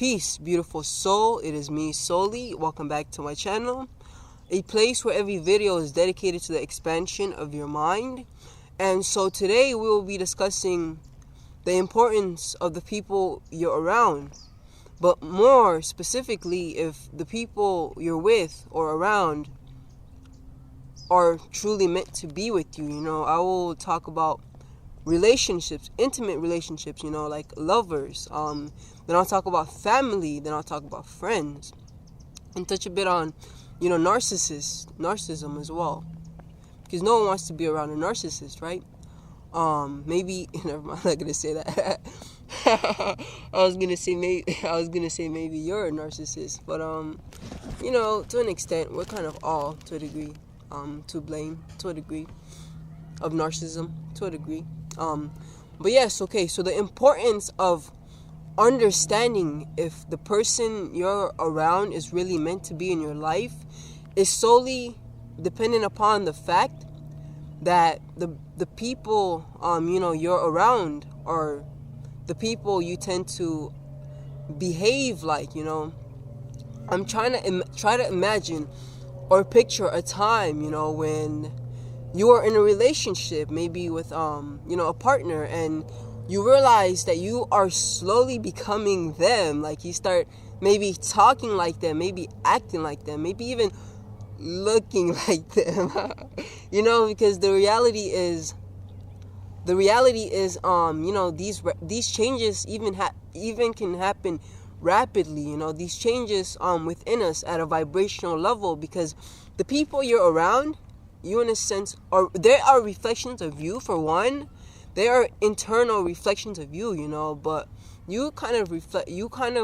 Peace, beautiful soul. It is me, Soli. Welcome back to my channel. A place where every video is dedicated to the expansion of your mind. And so today we will be discussing the importance of the people you're around. But more specifically, if the people you're with or around are truly meant to be with you. I will talk about relationships, intimate relationships, like lovers. Then I'll talk about family. Then I'll talk about friends. And touch a bit on, narcissism as well. Because no one wants to be around a narcissist, right? Maybe, never mind, I'm not going to say that. I was gonna say maybe you're a narcissist, but to an extent, we're kind of all to a degree, to blame to a degree of narcissism to a degree. But yes, okay. So the importance of understanding if the person you're around is really meant to be in your life is solely dependent upon the fact that the people you're around are the people you tend to behave like. I'm trying to imagine or picture a time, when you are in a relationship, maybe with a partner, and you realize that you are slowly becoming them. Like you start maybe talking like them, maybe acting like them, maybe even looking like them. Because the reality is these changes even can happen rapidly. These changes within us at a vibrational level, because the people you're around, you in a sense they are reflections of you. For one, they are internal reflections of you, but you kind of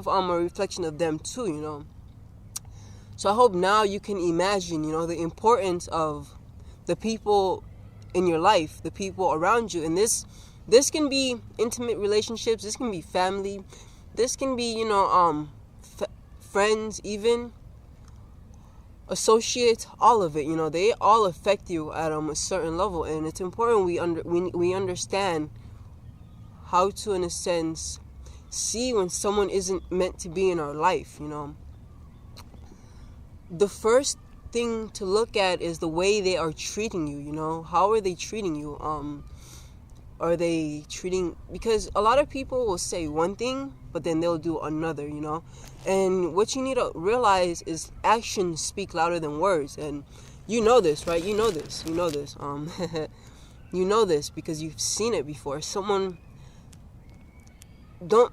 a reflection of them too. So I hope now you can imagine the importance of the people in your life, the people around you. And this can be intimate relationships, this can be family, this can be friends, even associates, all of it. They all affect you at a certain level, and it's important we understand how to, in a sense, see when someone isn't meant to be in our life. The first thing to look at is the way they are treating you. How are they treating you? Are they treating, because a lot of people will say one thing but then they'll do another. And what you need to realize is actions speak louder than words. And you know this, right? You know this you know this because you've seen it before. Someone don't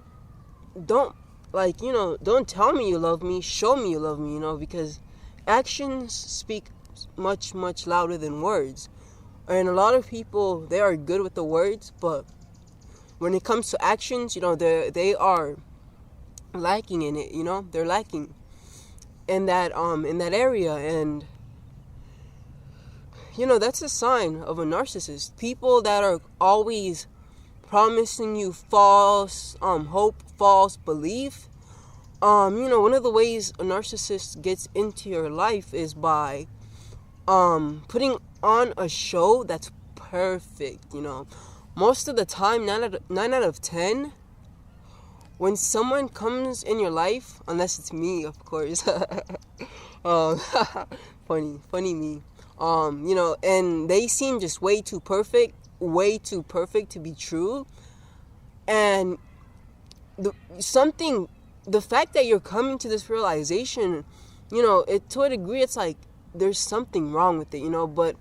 tell me you love me, show me you love me, because actions speak much, much louder than words. And a lot of people, they are good with the words, but when it comes to actions, they are lacking in it. They're lacking in that area. And that's a sign of a narcissist. People that are always promising you false hope, false belief. One of the ways a narcissist gets into your life is by putting on a show that's perfect. Most of the time, 9 out of 10, when someone comes in your life, unless it's me, of course, funny me, and they seem just way too perfect to be true. And the fact that you're coming to this realization, to a degree, it's like there's something wrong with it, but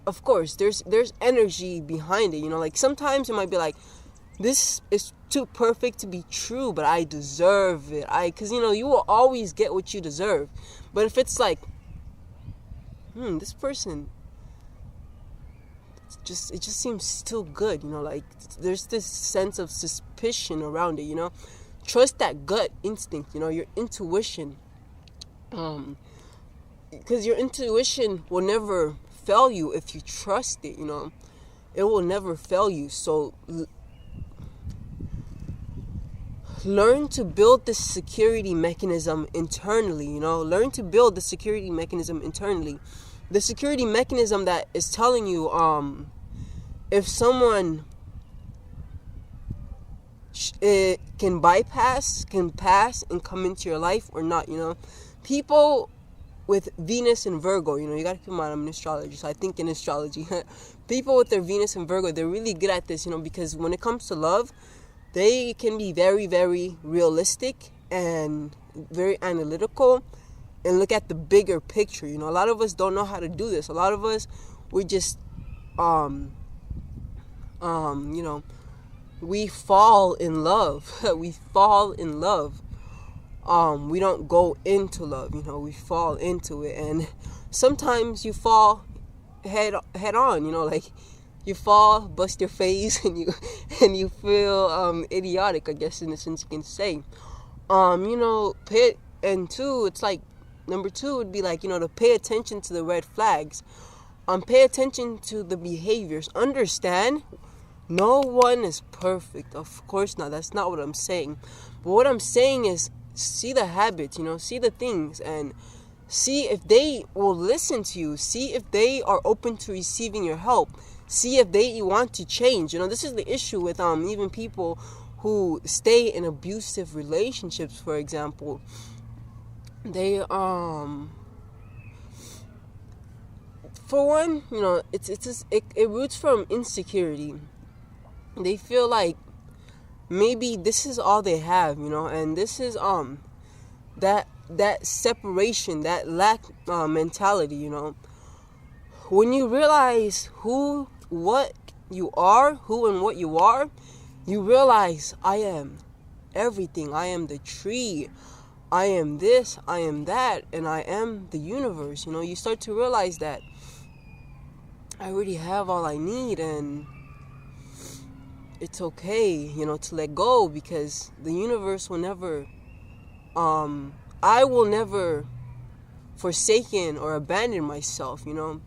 of course there's energy behind it. Like sometimes it might be like, this is too perfect to be true, but I deserve it. Because you will always get what you deserve. But if it's like, this person, it just seems still good, like there's this sense of suspicion around it. Trust that gut instinct, your intuition, because your intuition will never fail you if you trust it. It will never fail you. So learn to build this security mechanism internally. Learn to build the security mechanism internally. The security mechanism that is telling you if someone it can pass and come into your life or not. People with Venus and Virgo, you got to keep in mind I'm an astrologer, so I think in astrology. People with their Venus and Virgo, they're really good at this, because when it comes to love, they can be very, very realistic and very analytical and look at the bigger picture. A lot of us don't know how to do this. A lot of us, we just, we fall in love. We fall in love. We don't go into love, we fall into it. And sometimes you fall head on, like you fall, bust your face, and you feel idiotic, I guess, in a sense you can say. It's like number 2 would be like, to pay attention to the red flags. Pay attention to the behaviors. Understand, no one is perfect. Of course not. That's not what I'm saying. But what I'm saying is, see the habits, see the things, and see if they will listen to you. See if they are open to receiving your help. See if they want to change. This is the issue with even people who stay in abusive relationships, for example. They for one, it roots from insecurity. They feel like maybe this is all they have, and this is that separation, that lack mentality, When you realize who and what you are, you realize I am everything. I am the tree. I am this, I am that, and I am the universe. You start to realize that I already have all I need, and it's okay, to let go, because the universe will never, I will never forsaken or abandon myself, The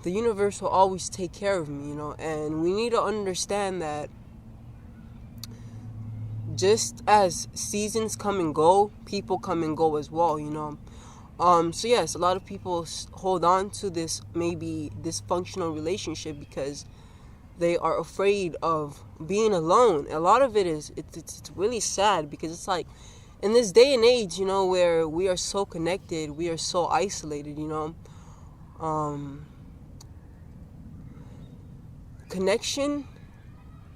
universe will always take care of me, and we need to understand that just as seasons come and go, people come and go as well, So yes, a lot of people hold on to this maybe dysfunctional relationship because they are afraid of being alone. A lot of it is, it's really sad, because it's like, in this day and age, where we are so connected, we are so isolated, connection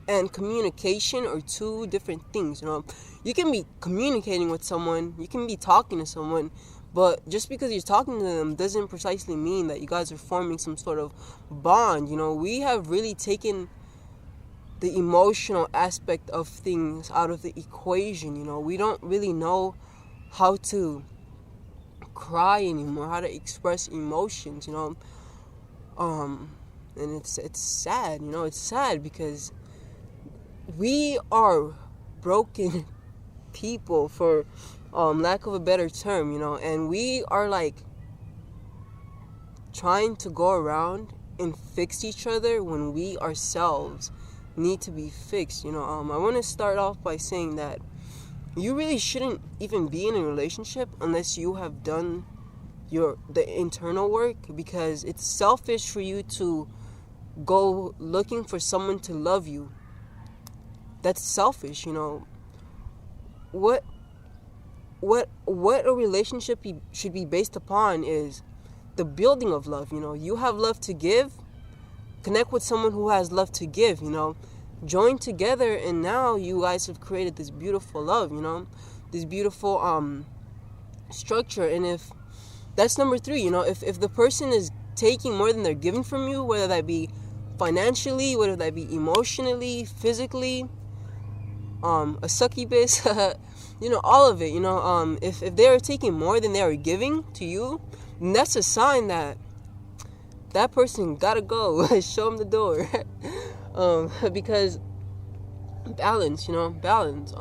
and communication are two different things. You can be communicating with someone, you can be talking to someone, but just because you're talking to them doesn't precisely mean that you guys are forming some sort of bond. We have really taken the emotional aspect of things out of the equation. We don't really know how to cry anymore, how to express emotions, and it's sad, it's sad, because we are broken people, for lack of a better term, and we are like trying to go around and fix each other when we ourselves need to be fixed. I want to start off by saying that you really shouldn't even be in a relationship unless you have done the internal work, because it's selfish for you to go looking for someone to love you. That's selfish. What a relationship should be based upon is the building of love. You have love to give, connect with someone who has love to give, join together, and now you guys have created this beautiful love, this beautiful structure. And if that's number 3, if the person is taking more than they're giving from you, whether that be financially, whether that be emotionally, physically, a succubus, all of it, if they are taking more than they are giving to you, then that's a sign that that person gotta go. Show them the door. Because balance, balance.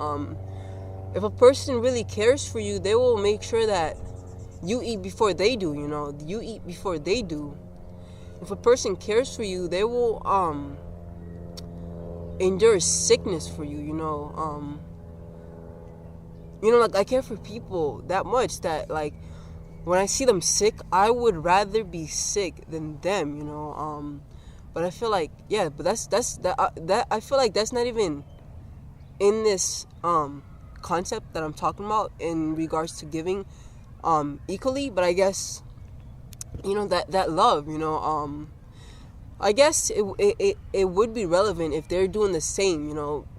If a person really cares for you, they will make sure that you eat before they do, you eat before they do. If a person cares for you, they will endure sickness for you, like I care for people that much that, like, when I see them sick, I would rather be sick than them, But I feel like, yeah, but that I feel like that's not even in this concept that I'm talking about in regards to giving equally, but I guess that love, I guess it would be relevant if they're doing the same,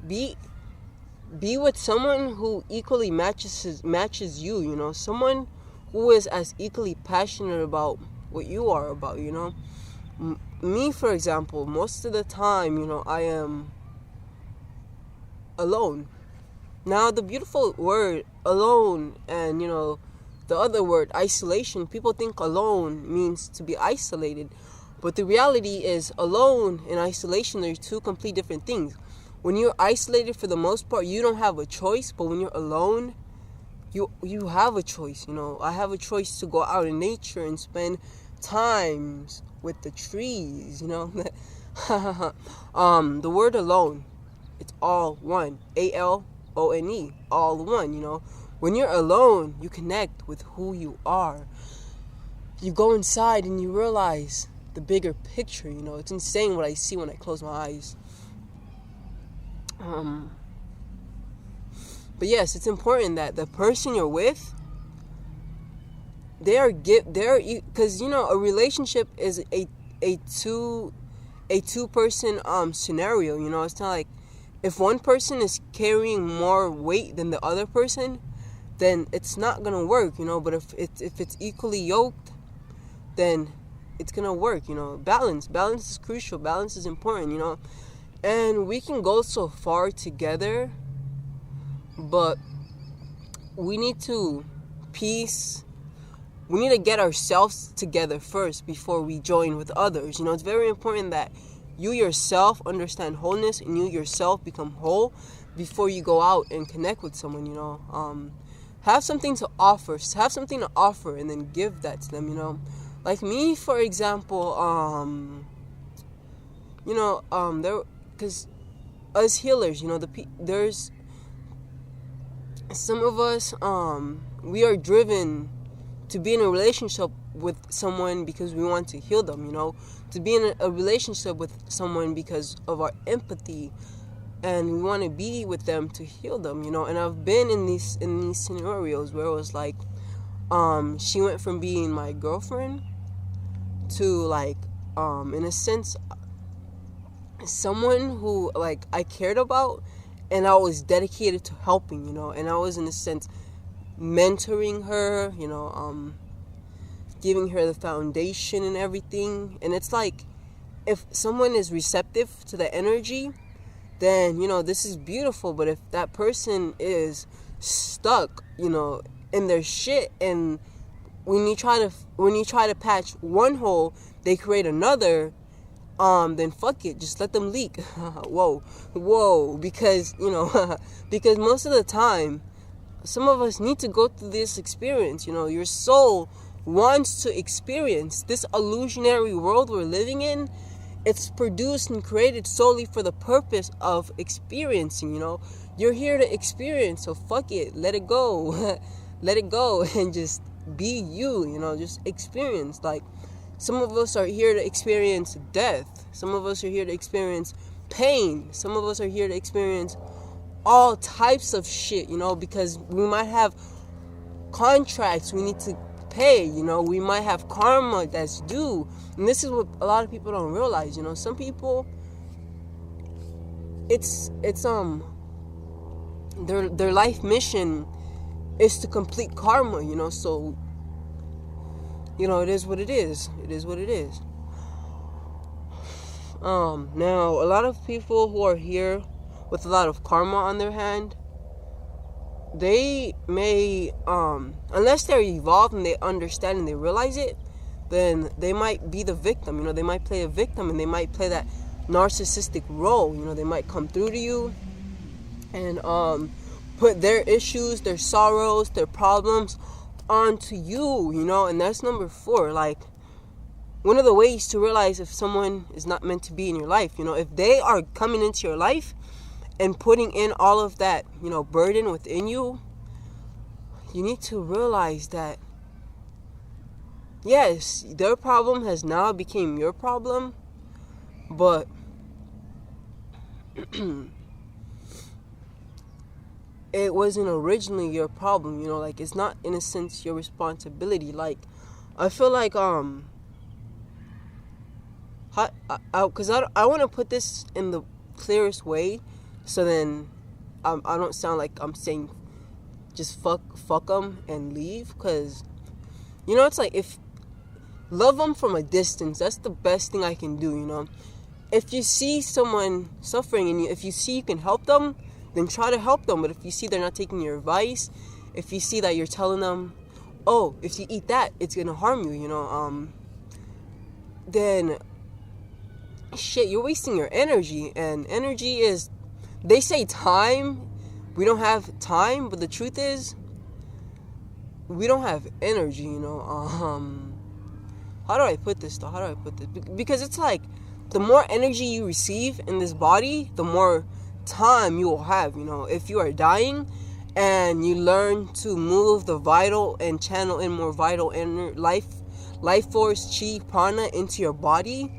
be with someone who equally matches you, someone who is as equally passionate about what you are about, me, for example, most of the time, I am alone. Now, the beautiful word alone and, the other word, isolation, people think alone means to be isolated. But the reality is alone and isolation are two complete different things. When you're isolated, for the most part, you don't have a choice. But when you're alone, you have a choice. I have a choice to go out in nature and spend times with the trees, the word alone, it's all one. ALONE, all one, When you're alone, you connect with who you are. You go inside and you realize the bigger picture, It's insane what I see when I close my eyes. But yes, it's important that the person you're with, because a relationship is a two-person scenario. It's not like if one person is carrying more weight than the other person, then it's not gonna work, But if it's equally yoked, then it's gonna work, Balance is crucial. Balance is important, And we can go so far together, but we need to we need to get ourselves together first before we join with others. It's very important that you yourself understand wholeness and you yourself become whole before you go out and connect with someone, Have something to offer. Have something to offer and then give that to them, Like me, for example, because us healers, there's some of us, we are driven to be in a relationship with someone because we want to heal them, to be in a relationship with someone because of our empathy, and we want to be with them to heal them, And I've been in these scenarios where it was like, she went from being my girlfriend to like, in a sense, someone who like I cared about, and I was dedicated to helping, and I was in a sense mentoring her, giving her the foundation and everything. And it's like, if someone is receptive to the energy, then this is beautiful. But if that person is stuck, in their shit, and when you try to patch one hole, they create another, then fuck it, just let them leak. whoa, because because most of the time, some of us need to go through this experience. Your soul wants to experience this illusionary world we're living in. It's produced and created solely for the purpose of experiencing, You're here to experience, so fuck it, let it go. Let it go and just be you, just experience. Like, some of us are here to experience death. Some of us are here to experience pain. Some of us are here to experience all types of shit, because we might have contracts we need to pay, we might have karma that's due. And this is what a lot of people don't realize, some people, it's their life mission is to complete karma, so it is what it is. It is what it is. Now, a lot of people who are here with a lot of karma on their hand, they may, unless they're evolved and they understand and they realize it, then they might be the victim, they might play a victim, and they might play that narcissistic role, they might come through to you and, put their issues, their sorrows, their problems onto you, and that's number 4. Like, one of the ways to realize if someone is not meant to be in your life, if they are coming into your life and putting in all of that, burden within you, you need to realize that, yes, their problem has now become your problem, but it wasn't originally your problem, like it's not in a sense your responsibility. Like I feel like because I want to put this in the clearest way, so then I don't sound like I'm saying just fuck them and leave, because it's like, if love them from a distance, that's the best thing I can do. If you see someone suffering and if you see you can help them, then try to help them. But if you see they're not taking your advice, if you see that you're telling them, oh, if you eat that, it's gonna harm you, then shit, you're wasting your energy. And energy is, they say time, we don't have time, but the truth is, we don't have energy, how do I put this though? Because it's like, the more energy you receive in this body, the more time you will have. If you are dying and you learn to move the vital and channel in more vital life force, chi, prana into your body,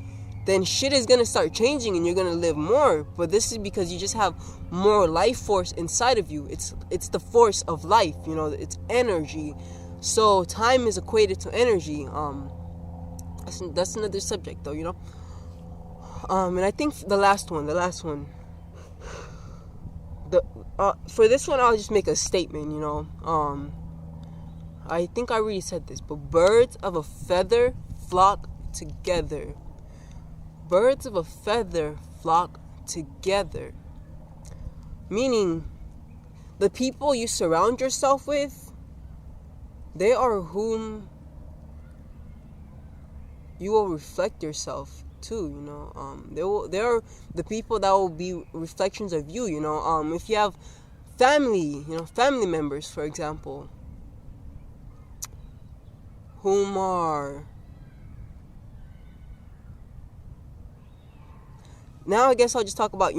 then shit is gonna start changing and you're gonna live more. But this is because you just have more life force inside of you. It's the force of life, it's energy. So time is equated to energy. That's another subject though, and I think the last one, for this one, I'll just make a statement, I think I already said this, but birds of a feather flock together. Birds of a feather flock together. Meaning, the people you surround yourself with, they are whom you will reflect yourself to, they are the people that will be reflections of you, if you have family, family members, for example, whom are, now I guess I'll just talk about,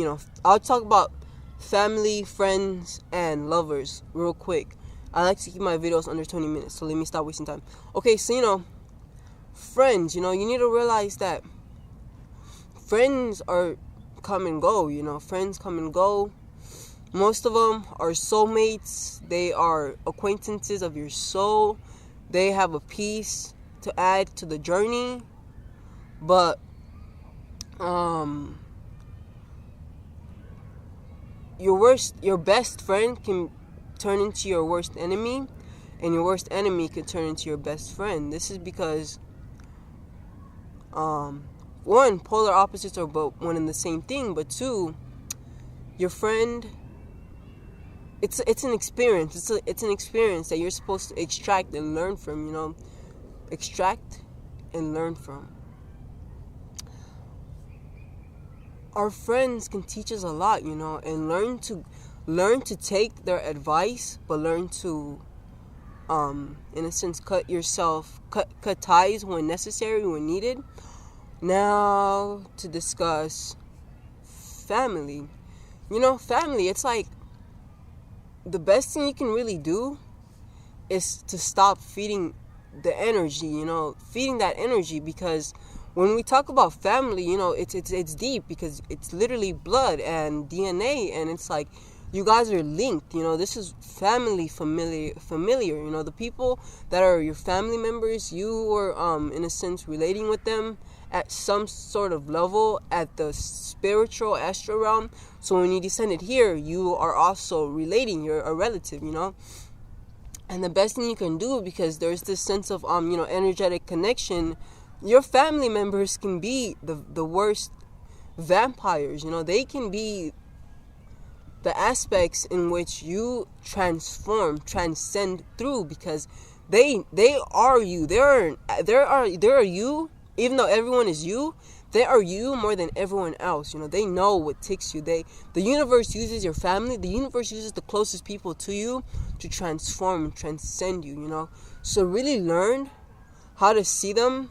I'll talk about family, friends, and lovers real quick. I like to keep my videos under 20 minutes, so let me stop wasting time. Okay, so, friends, you need to realize that friends are come and go, friends come and go. Most of them are soulmates. They are acquaintances of your soul. They have a piece to add to the journey. But, your best friend can turn into your worst enemy, and your worst enemy could turn into your best friend. This is because, one, polar opposites are both one and the same thing, but two, your friend, it's an experience. It's an experience that you're supposed to extract and learn from, extract and learn from. Our friends can teach us a lot, and learn to take their advice, but learn to, in a sense, cut ties when necessary, when needed. Now, to discuss family. Family, it's like, the best thing you can really do is to stop feeding the energy, feeding that energy, because when we talk about family, it's deep, because it's literally blood and DNA, and it's like, you guys are linked, this is familiar, the people that are your family members, you are, in a sense, relating with them at some sort of level at the spiritual astral realm. So when you descended here, you are also relating, you're a relative, and the best thing you can do, because there's this sense of, energetic connection, your family members can be the worst vampires, they can be the aspects in which you transcend through, because they are you. There are you, even though everyone is you, they are you more than everyone else. They know what ticks you. The universe uses your family, the universe uses the closest people to you to transform and transcend you, So really learn how to see them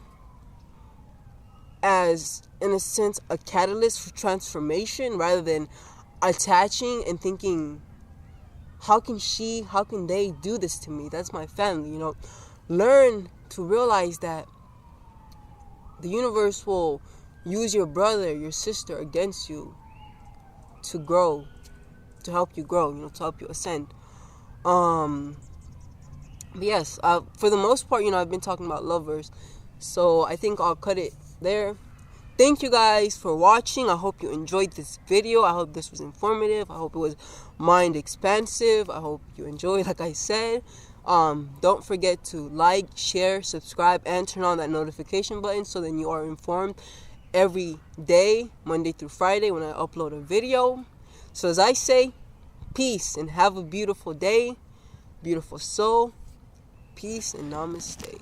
as, in a sense, a catalyst for transformation, rather than attaching and thinking, how can they do this to me? That's my family, Learn to realize that the universe will use your brother, your sister against you to grow help you grow, to help you ascend. But yes, for the most part, I've been talking about lovers, so I think I'll cut it there. Thank you guys for watching. I hope you enjoyed this video. I hope this was informative. I hope it was mind expansive. I hope you enjoyed, like I said. Don't forget to like, share, subscribe, and turn on that notification button so then you are informed every day, Monday through Friday, when I upload a video. So as I say, peace and have a beautiful day, beautiful soul. Peace and namaste.